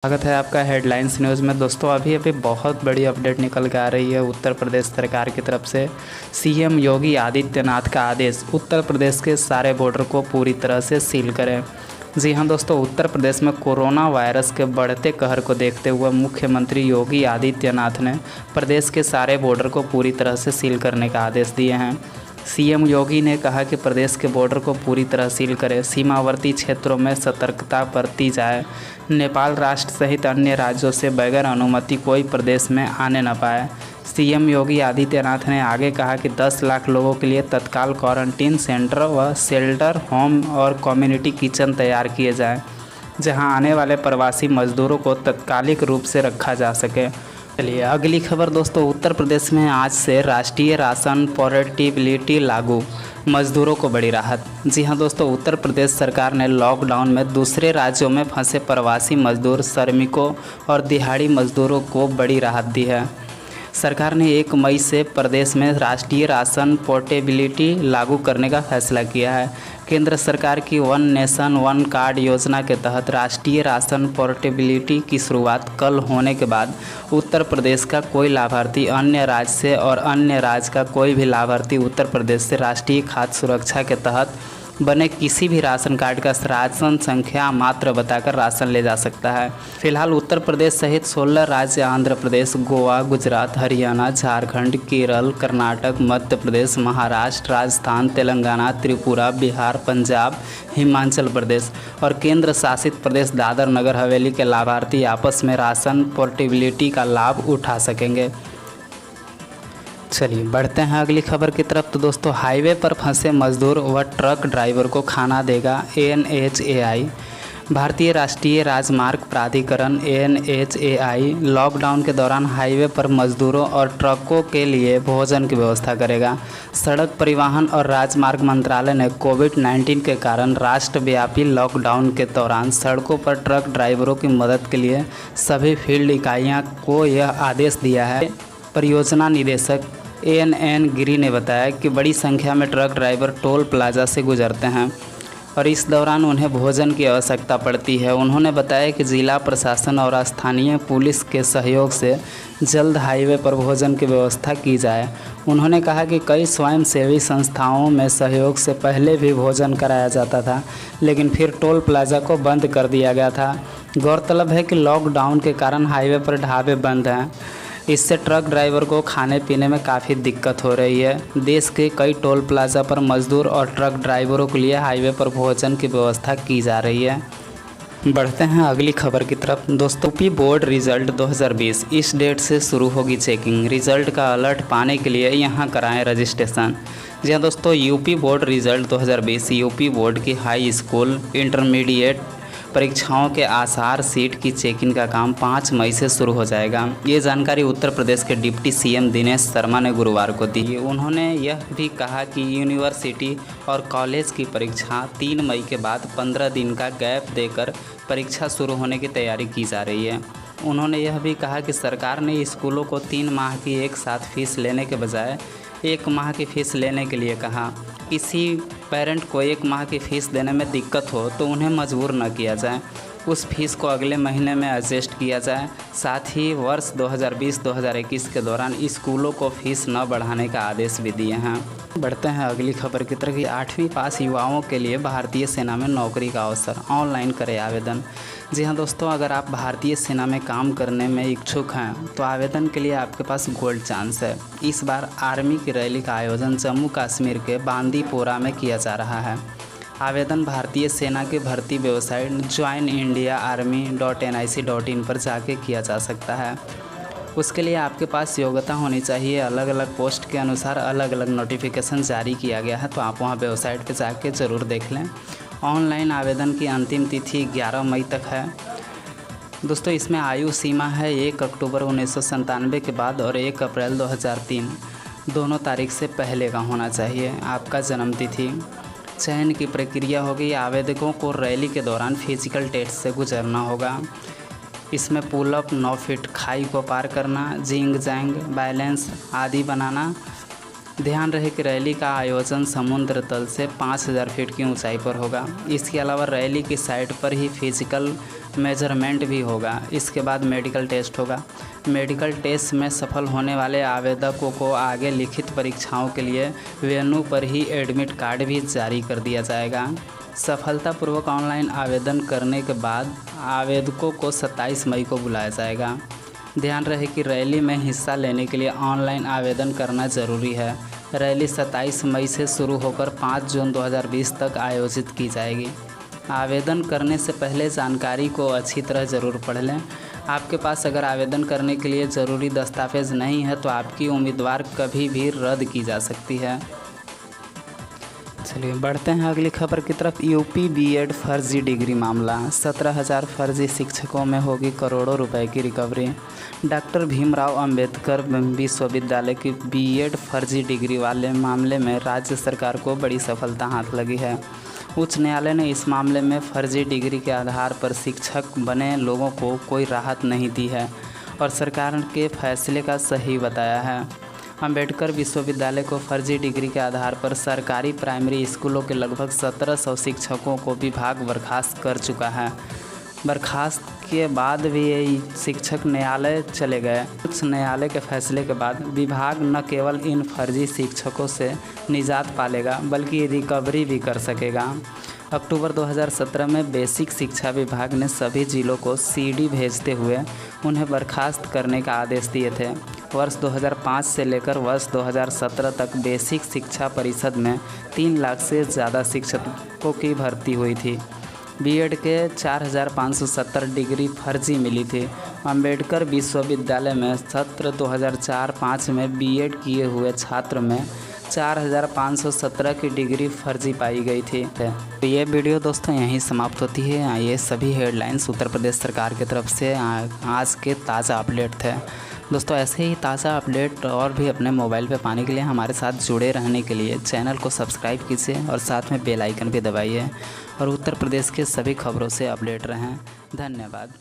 स्वागत है आपका हेडलाइंस न्यूज़ में। दोस्तों अभी बहुत बड़ी अपडेट निकल के आ रही है उत्तर प्रदेश सरकार की तरफ से। सीएम योगी आदित्यनाथ का आदेश, उत्तर प्रदेश के सारे बॉर्डर को पूरी तरह से सील करें। जी हाँ दोस्तों, उत्तर प्रदेश में कोरोना वायरस के बढ़ते कहर को देखते हुए मुख्यमंत्री योगी आदित्यनाथ ने प्रदेश के सारे बॉर्डर को पूरी तरह से सील करने का आदेश दिए हैं। सीएम योगी ने कहा कि प्रदेश के बॉर्डर को पूरी तरह सील करें, सीमावर्ती क्षेत्रों में सतर्कता बरती जाए, नेपाल राष्ट्र सहित अन्य राज्यों से बगैर अनुमति कोई प्रदेश में आने न पाए। सीएम योगी आदित्यनाथ ने आगे कहा कि 10 लाख लोगों के लिए तत्काल क्वारंटीन सेंटर व शेल्टर होम और कम्युनिटी किचन तैयार किए जाएं, जहां आने वाले प्रवासी मजदूरों को तात्कालिक रूप से रखा जा सके। चलिए अगली खबर दोस्तों, उत्तर प्रदेश में आज से राष्ट्रीय राशन पोर्टेबिलिटी लागू, मजदूरों को बड़ी राहत। जी हां दोस्तों, उत्तर प्रदेश सरकार ने लॉकडाउन में दूसरे राज्यों में फंसे प्रवासी मजदूर, श्रमिकों और दिहाड़ी मजदूरों को बड़ी राहत दी है। सरकार ने 1 मई से प्रदेश में राष्ट्रीय राशन पोर्टेबिलिटी लागू करने का फैसला किया है। केंद्र सरकार की वन नेशन वन कार्ड योजना के तहत राष्ट्रीय राशन पोर्टेबिलिटी की शुरुआत कल होने के बाद उत्तर प्रदेश का कोई लाभार्थी अन्य राज्य से और अन्य राज्य का कोई भी लाभार्थी उत्तर प्रदेश से राष्ट्रीय खाद्य सुरक्षा के तहत बने किसी भी राशन कार्ड का राशन संख्या मात्र बताकर राशन ले जा सकता है। फिलहाल उत्तर प्रदेश सहित 16 राज्य, आंध्र प्रदेश, गोवा, गुजरात, हरियाणा, झारखंड, केरल, कर्नाटक, मध्य प्रदेश, महाराष्ट्र, राजस्थान, तेलंगाना, त्रिपुरा, बिहार, पंजाब, हिमाचल प्रदेश और केंद्र शासित प्रदेश दादर नगर हवेली के लाभार्थी आपस में राशन पोर्टेबिलिटी का लाभ उठा सकेंगे। चलिए बढ़ते हैं अगली खबर की तरफ। तो दोस्तों, हाईवे पर फंसे मजदूर व ट्रक ड्राइवर को खाना देगा NHAI। भारतीय राष्ट्रीय राजमार्ग प्राधिकरण NHAI लॉकडाउन के दौरान हाईवे पर मजदूरों और ट्रकों के लिए भोजन की व्यवस्था करेगा। सड़क परिवहन और राजमार्ग मंत्रालय ने कोविड-19 के कारण राष्ट्रव्यापी लॉकडाउन के दौरान सड़कों पर ट्रक ड्राइवरों की मदद के लिए सभी फील्ड इकाइयों को यह आदेश दिया है। परियोजना निदेशक ANN गिरी ने बताया कि बड़ी संख्या में ट्रक ड्राइवर टोल प्लाजा से गुजरते हैं और इस दौरान उन्हें भोजन की आवश्यकता पड़ती है। उन्होंने बताया कि जिला प्रशासन और स्थानीय पुलिस के सहयोग से जल्द हाईवे पर भोजन की व्यवस्था की जाए। उन्होंने कहा कि कई स्वयंसेवी संस्थाओं में सहयोग से पहले भी भोजन कराया जाता था, लेकिन फिर टोल प्लाजा को बंद कर दिया गया था। गौरतलब है कि लॉकडाउन के कारण हाईवे पर ढाबे बंद हैं। इससे ट्रक ड्राइवर को खाने पीने में काफ़ी दिक्कत हो रही है। देश के कई टोल प्लाजा पर मजदूर और ट्रक ड्राइवरों के लिए हाईवे पर भोजन की व्यवस्था की जा रही है। बढ़ते हैं अगली खबर की तरफ। दोस्तों, यूपी बोर्ड रिजल्ट 2020, इस डेट से शुरू होगी चेकिंग। रिजल्ट का अलर्ट पाने के लिए यहां कराएं रजिस्ट्रेशन। जी हाँ दोस्तों, UP board result 2020 UP board की हाई स्कूल इंटरमीडिएट परीक्षाओं के आसार सीट की चेकिंग का काम 5 मई से शुरू हो जाएगा। ये जानकारी उत्तर प्रदेश के डिप्टी CM दिनेश शर्मा ने गुरुवार को दी। उन्होंने यह भी कहा कि यूनिवर्सिटी और कॉलेज की परीक्षा 3 मई के बाद 15 दिन का गैप देकर परीक्षा शुरू होने की तैयारी की जा रही है। उन्होंने यह भी कहा कि सरकार ने स्कूलों को 3 माह की एक साथ फीस लेने के बजाय 1 माह की फ़ीस लेने के लिए कहा। किसी पेरेंट को 1 माह की फ़ीस देने में दिक्कत हो तो उन्हें मजबूर न किया जाए, उस फीस को अगले महीने में एडजस्ट किया जाए। साथ ही वर्ष 2020-2021 के दौरान स्कूलों को फ़ीस न बढ़ाने का आदेश भी दिए हैं। बढ़ते हैं अगली खबर की तरफ। 8वीं पास युवाओं के लिए भारतीय सेना में नौकरी का अवसर, ऑनलाइन करें आवेदन। जी हाँ दोस्तों, अगर आप भारतीय सेना में काम करने में इच्छुक हैं तो आवेदन के लिए आपके पास गोल्ड चांस है। इस बार आर्मी की रैली का आयोजन जम्मू कश्मीर के बांदीपोरा में किया जा रहा है। आवेदन भारतीय सेना की भर्ती वेबसाइट joinindiaarmy.nic.in पर जाके किया जा सकता है। उसके लिए आपके पास योग्यता होनी चाहिए। अलग अलग पोस्ट के अनुसार अलग अलग नोटिफिकेशन जारी किया गया है, तो आप वहां वेबसाइट पर जाके ज़रूर देख लें। ऑनलाइन आवेदन की अंतिम तिथि 11 मई तक है। दोस्तों, इसमें आयु सीमा है 1 अक्टूबर 1997 के बाद और 1 अप्रैल 2003 दोनों तारीख से पहले का होना चाहिए आपका जन्म तिथि। चयन की प्रक्रिया होगी। आवेदकों को रैली के दौरान फिजिकल टेस्ट से गुजरना होगा। इसमें पुलअप, 9 फीट खाई को पार करना, जिंग जैंग, बैलेंस आदि बनाना। ध्यान रहे कि रैली का आयोजन समुद्र तल से 5000 फीट की ऊंचाई पर होगा। इसके अलावा रैली की साइट पर ही फिजिकल मेजरमेंट भी होगा। इसके बाद मेडिकल टेस्ट होगा। मेडिकल टेस्ट में सफल होने वाले आवेदकों को आगे लिखित परीक्षाओं के लिए वेन्यू पर ही एडमिट कार्ड भी जारी कर दिया जाएगा। सफलतापूर्वक ऑनलाइन आवेदन करने के बाद आवेदकों को 27 मई को बुलाया जाएगा। ध्यान रहे कि रैली में हिस्सा लेने के लिए ऑनलाइन आवेदन करना ज़रूरी है। रैली 27 मई से शुरू होकर 5 जून 2020 तक आयोजित की जाएगी। आवेदन करने से पहले जानकारी को अच्छी तरह ज़रूर पढ़ लें। आपके पास अगर आवेदन करने के लिए ज़रूरी दस्तावेज़ नहीं है तो आपकी उम्मीदवार कभी भी रद्द की जा सकती है। चलिए बढ़ते हैं अगली खबर की तरफ। यूपी बीएड फर्जी डिग्री मामला, 17,000 फर्जी शिक्षकों में होगी करोड़ों रुपए की रिकवरी। डॉक्टर भीमराव अंबेडकर विश्वविद्यालय की बीएड फर्जी डिग्री वाले मामले में राज्य सरकार को बड़ी सफलता हाथ लगी है। उच्च न्यायालय ने इस मामले में फर्जी डिग्री के आधार पर शिक्षक बने लोगों को कोई राहत नहीं दी है और सरकार के फैसले का सही बताया है। अंबेडकर विश्वविद्यालय को फर्जी डिग्री के आधार पर सरकारी प्राइमरी स्कूलों के लगभग 1700 शिक्षकों को विभाग बर्खास्त कर चुका है। बर्खास्त के बाद भी ये शिक्षक न्यायालय चले गए। उच्च न्यायालय के फैसले के बाद विभाग न केवल इन फर्जी शिक्षकों से निजात पालेगा बल्कि रिकवरी भी कर सकेगा। अक्टूबर 2017 में बेसिक शिक्षा विभाग ने सभी जिलों को सीडी भेजते हुए उन्हें बर्खास्त करने का आदेश दिए थे। वर्ष 2005 से लेकर वर्ष 2017 तक बेसिक शिक्षा परिषद में 3 लाख से ज़्यादा शिक्षकों की भर्ती हुई थी। बीएड के 4,570 डिग्री फर्जी मिली थी। अंबेडकर विश्वविद्यालय में सत्र 2004-05 में बीएड किए हुए छात्र में 4,517 की डिग्री फर्जी पाई गई थी। तो ये वीडियो दोस्तों यहीं समाप्त होती है। ये सभी हेडलाइंस उत्तर प्रदेश सरकार की तरफ से आज के ताज़ा अपडेट थे। दोस्तों ऐसे ही ताज़ा अपडेट और भी अपने मोबाइल पे पाने के लिए हमारे साथ जुड़े रहने के लिए चैनल को सब्सक्राइब कीजिए और साथ में बेल आइकन भी दबाइए और उत्तर प्रदेश के सभी खबरों से अपडेट रहें। धन्यवाद।